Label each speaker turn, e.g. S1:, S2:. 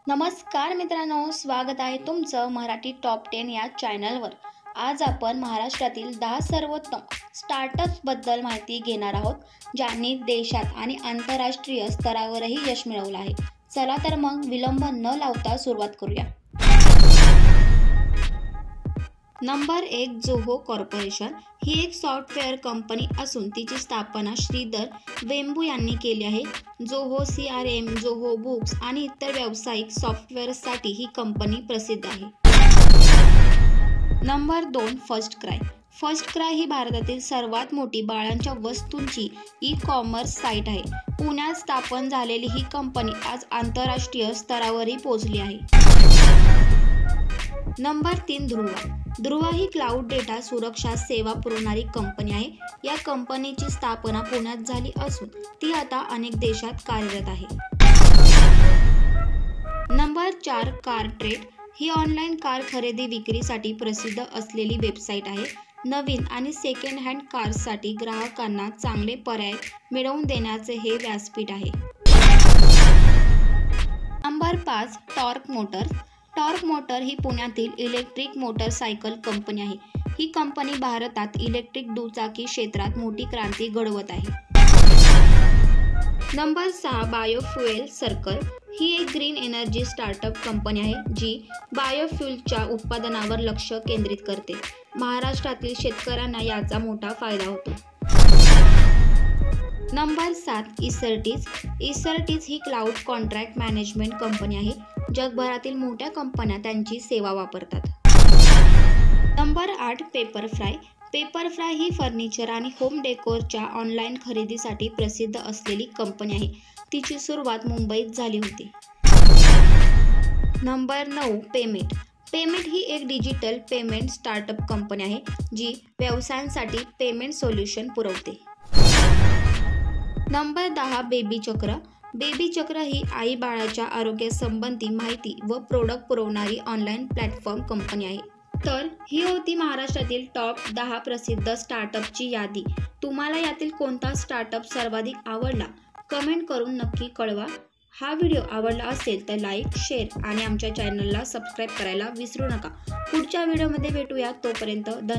S1: नमस्कार मित्रांनो, स्वागत आहे तुमचं मराठी टॉप 10 या चॅनलवर। आज आपण महाराष्ट्रातील 10 सर्वोत्तम स्टार्टअप्स बद्दल माहिती घेणार आहोत, ज्यांनी देशात आणि आंतरराष्ट्रीय स्तरावरही यश मिळवलं आहे। चला तर मग विलंब न लावता सुरुवात करूया। नंबर 1, जोहो कॉर्पोरेशन ही एक सॉफ्टवेअर कंपनी असून तिची स्थापना श्रीधर वेंबू यांनी केली आहे। जोहो CRM, जोहो बुक्स आणि इतर व्यावसायिक सॉफ्टवेअर्ससाठी ही कंपनी प्रसिद्ध आहे। Number 2, FirstCry. FirstCry ही भारतातील सर्वात मोठी बाळांच्या वस्तूंची ई-कॉमर्स साईट आहे। पुण्यात स्थापन झालेली ही कंपनी आज आंतरराष्ट्रीय स्तरावरही पोहोचली आहे। नंबर 3, ध्रुवा। ध्रुवा ही क्लाउड डेटा सुरक्षा सेवा पुरवणारी कंपनी आहे। या कंपनीची स्थापना पुण्यात झाली असून ती आता अनेक देशात कार्यरत आहे। नंबर 4, कारट्रेड ही ऑनलाईन कार खरेदी विक्रीसाठी प्रसिद्ध असलेली वेबसाईट आहे। नवीन आणि सेकंड हँड कारसाठी ग्राहकांना चांगले पर्याय मिळवून देण्याचे हे व्यासपीठ आहे। Number 5, Tork Motors. Tork motor ही पुण्यातील इलेक्ट्रिक मोटरसायकल कंपनी आहे। ही कंपनी भारतात इलेक्ट्रिक दुचाकी क्षेत्रात मोठी क्रांती घडवत आहे। नंबर 6, बायोफ्युएल सर्कल ही एक ग्रीन एनर्जी स्टार्टअप कंपनी आहे, जी बायोफ्युएलच्या उत्पादनावर लक्ष केंद्रित करते। महाराष्ट्रातील शेतकऱ्यांना याचा मोठा फायदा होतो। नंबर 7, इसर्टिस। इसर्टिस ही क्लाउड कॉन्ट्रॅक्ट मॅनेजमेंट कंपनी आहे। जगभरातील मोठ्या कंपन्या त्यांची सेवा वापरतात। नंबर 8, पेपरफ्राय। पेपरफ्राय ही फर्निचर आणि होम डेकोरच्या ऑनलाईन खरेदीसाठी प्रसिद्ध असलेली कंपनी आहे। तिची सुरुवात मुंबईत झाली होती। Number 9, payment. पेमेंट ही एक डिजिटल पेमेंट स्टार्टअप कंपनी आहे, जी व्यवसायांसाठी पेमेंट सोल्युशन पुरवते। नंबर 10, बेबी चक्र। बेबी चक्र ही आई बाळाच्या आरोग्यासंबंधी माहिती व प्रोडक्ट पुरवणारी ऑनलाईन प्लॅटफॉर्म कंपनी आहे। तर ही होती महाराष्ट्रातील टॉप 10 प्रसिद्ध स्टार्टअपची यादी। तुम्हाला यातील कोणता स्टार्टअप सर्वाधिक आवडला कमेंट करून नक्की कळवा। हा व्हिडिओ आवडला असेल तर लाईक, शेअर आणि आमच्या चॅनलला सबस्क्राईब करायला विसरू नका। पुढच्या व्हिडिओमध्ये भेटूया, तोपर्यंत धन्यवाद।